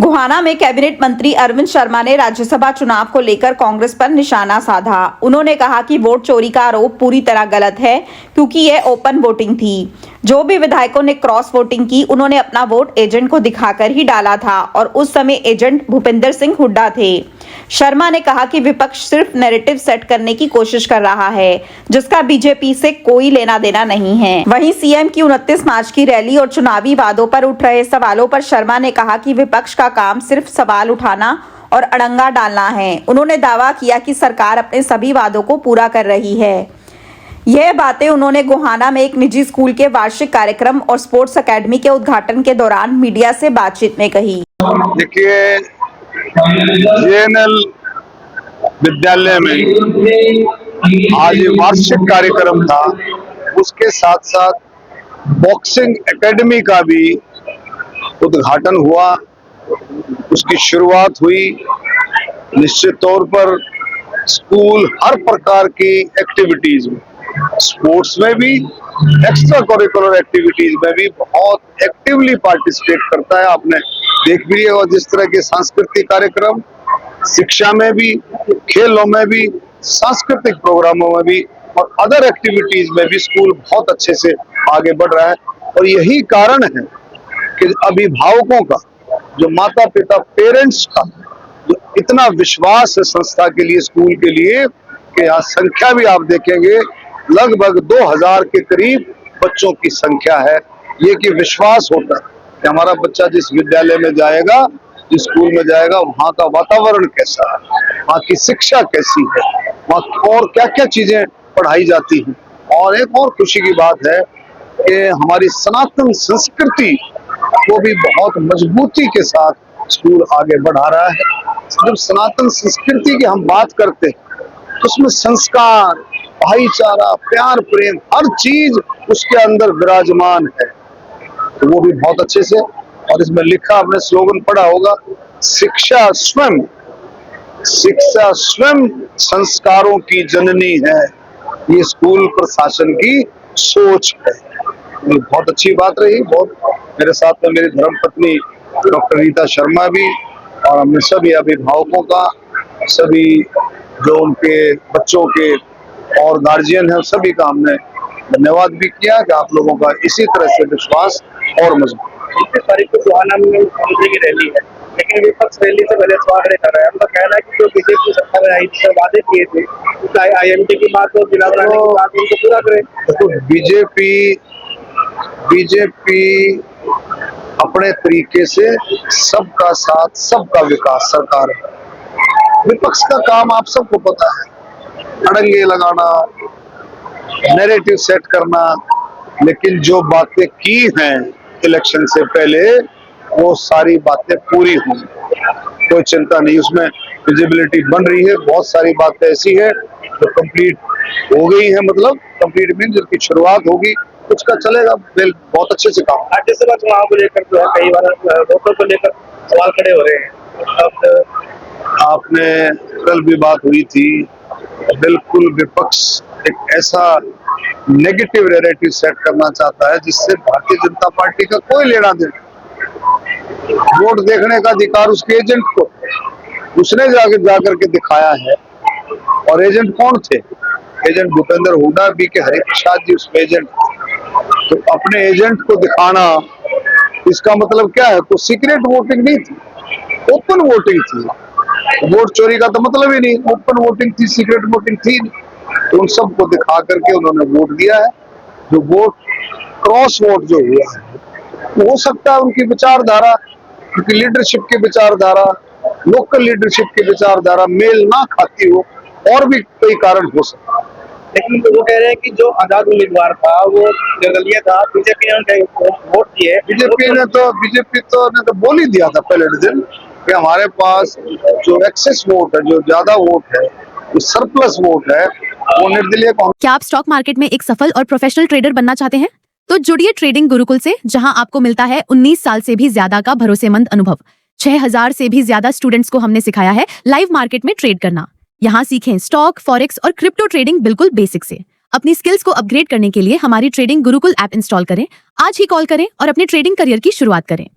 गोहाना में कैबिनेट मंत्री अरविंद शर्मा ने राज्यसभा चुनाव को लेकर कांग्रेस पर निशाना साधा। उन्होंने कहा कि वोट चोरी का आरोप पूरी तरह गलत है क्योंकि यह ओपन वोटिंग थी। जो भी विधायकों ने क्रॉस वोटिंग की उन्होंने अपना वोट एजेंट को दिखाकर ही डाला था और उस समय एजेंट भूपिंदर सिंह हुड्डा थे। शर्मा ने कहा कि विपक्ष सिर्फ नैरेटिव सेट करने की कोशिश कर रहा है जिसका बीजेपी से कोई लेना देना नहीं है। वहीं सीएम की 29 मार्च की रैली और चुनावी वादों पर उठ रहे सवालों पर शर्मा ने कहा कि विपक्ष का काम सिर्फ सवाल उठाना और अड़ंगा डालना है। उन्होंने दावा किया कि सरकार अपने सभी वादों को पूरा कर रही है। यह बातें उन्होंने गोहाना में एक निजी स्कूल के वार्षिक कार्यक्रम और स्पोर्ट्स एकेडमी के उद्घाटन के दौरान मीडिया से बातचीत में कही। देखिए, जेएनएल विद्यालय में आज वार्षिक कार्यक्रम था, उसके साथ साथ बॉक्सिंग एकेडमी का भी उद्घाटन हुआ, उसकी शुरुआत हुई। निश्चित तौर पर स्कूल हर प्रकार की एक्टिविटीज में, स्पोर्ट्स में भी, एक्स्ट्रा करिकुलर एक्टिविटीज में भी बहुत एक्टिवली पार्टिसिपेट करता है। आपने देख भी लिया और जिस तरह के सांस्कृतिक कार्यक्रम, शिक्षा में भी, खेलों में भी, सांस्कृतिक प्रोग्रामों में भी और अदर एक्टिविटीज में भी स्कूल बहुत अच्छे से आगे बढ़ रहा है। और यही कारण है कि अभिभावकों का, जो माता पिता, पेरेंट्स का जो इतना विश्वास है संस्था के लिए, स्कूल के लिए, कि यहाँ संख्या भी आप देखेंगे लगभग 2000 के करीब बच्चों की संख्या है। ये कि विश्वास होता है कि हमारा बच्चा जिस विद्यालय में जाएगा, जिस स्कूल में जाएगा, वहाँ का वातावरण कैसा है, वहाँ की शिक्षा कैसी है, वहाँ और क्या क्या चीजें पढ़ाई जाती हैं। और एक और खुशी की बात है कि हमारी सनातन संस्कृति को भी बहुत मजबूती के साथ स्कूल आगे बढ़ा रहा है। जब सनातन संस्कृति की हम बात करते हैं तो उसमें संस्कार, भाईचारा, प्यार, प्रेम, हर चीज उसके अंदर विराजमान है। तो वो भी बहुत अच्छे से, और इसमें लिखा, आपने स्लोगन पढ़ा होगा, शिक्षा स्वयं संस्कारों की जननी है। ये स्कूल प्रशासन की सोच है। ये बहुत अच्छी बात रही। बहुत मेरे साथ में मेरी धर्मपत्नी डॉक्टर रीता शर्मा भी, और हमने सभी अभिभावकों का, सभी जो उनके बच्चों के और गार्जियन है, सभी का हमने धन्यवाद भी किया कि आप लोगों का इसी तरह से विश्वास और मजबूत। 21 तारीख को गोहाना में मुख्यमंत्री की रैली है, लेकिन विपक्ष रैली से पहले सवाल कर रहा है। उनका कहना है कि जो बीजेपी सत्ता में आई थी, वादे किए थे, चाहे आईएमटी की बात हो, जिला बनाने की बात हो, उनको पूरा करें। तो बीजेपी अपने तरीके से सबका साथ, सबका विकास सरकार है। विपक्ष का काम आप सबको पता है, अड़ंगे लगाना, नैरेटिव सेट करना, लेकिन जो बातें की हैं इलेक्शन से पहले वो सारी बातें पूरी होंगी, कोई चिंता नहीं। उसमें विजिबिलिटी बन रही है। बहुत सारी बातें ऐसी है जो कंप्लीट हो गई है, मतलब कंप्लीट मीन जिनकी शुरुआत होगी, कुछ का चलेगा। बहुत अच्छे से काम। राज्यसभा चुनाव को लेकर जो है कई बार वोटों को लेकर सवाल खड़े हो रहे हैं। आपने कल भी बात हुई थी, बिल्कुल विपक्ष एक ऐसा नेगेटिव नैरेटिव सेट करना चाहता है जिससे भारतीय जनता पार्टी का कोई लेना देना। वोट देखने का अधिकार उसके एजेंट को, उसने जाकर के दिखाया है। और एजेंट कौन थे? एजेंट भूपेंद्र हुड्डा, बीके हरिप्रसाद जी उसमें एजेंट। तो अपने एजेंट को दिखाना, इसका मतलब क्या है? कोई सीक्रेट वोटिंग नहीं थी, ओपन वोटिंग थी। वोट चोरी का तो मतलब ही नहीं, ओपन वोटिंग थी, सीक्रेट वोटिंग थी। तो उन सबको दिखा करके उन्होंने वोट दिया है। जो वोट क्रॉस वोट जो हुआ है, हो सकता है उनकी विचारधारा, उनकी लीडरशिप की विचारधारा, लोकल लीडरशिप की विचारधारा मेल ना खाती हो, और भी कई कारण हो सकते हैं। लेकिन वो कह रहे हैं कि जो आजाद उम्मीदवार था वो निर्दलीय था, बीजेपी ने उनके वोट दिए। बीजेपी ने तो बोल ही दिया था पहले दिन कि हमारे पास जो एक्सेस वोट है, जो ज्यादा वोट है, जो सरप्लस वोट है, वो निर्दलीय। क्या आप स्टॉक मार्केट में एक सफल और प्रोफेशनल ट्रेडर बनना चाहते हैं? तो जुड़िए ट्रेडिंग गुरुकुल से, जहां आपको मिलता है 19 साल से भी ज्यादा का भरोसेमंद अनुभव। 6000 से भी ज्यादा स्टूडेंट्स को हमने सिखाया है लाइव मार्केट में ट्रेड करना। यहाँ सीखें स्टॉक, फॉरेक्स और क्रिप्टो ट्रेडिंग बिल्कुल बेसिक से। अपनी स्किल्स को अपग्रेड करने के लिए हमारी ट्रेडिंग गुरुकुल ऐप इंस्टॉल करें। आज ही कॉल करें और अपने ट्रेडिंग करियर की शुरुआत करें।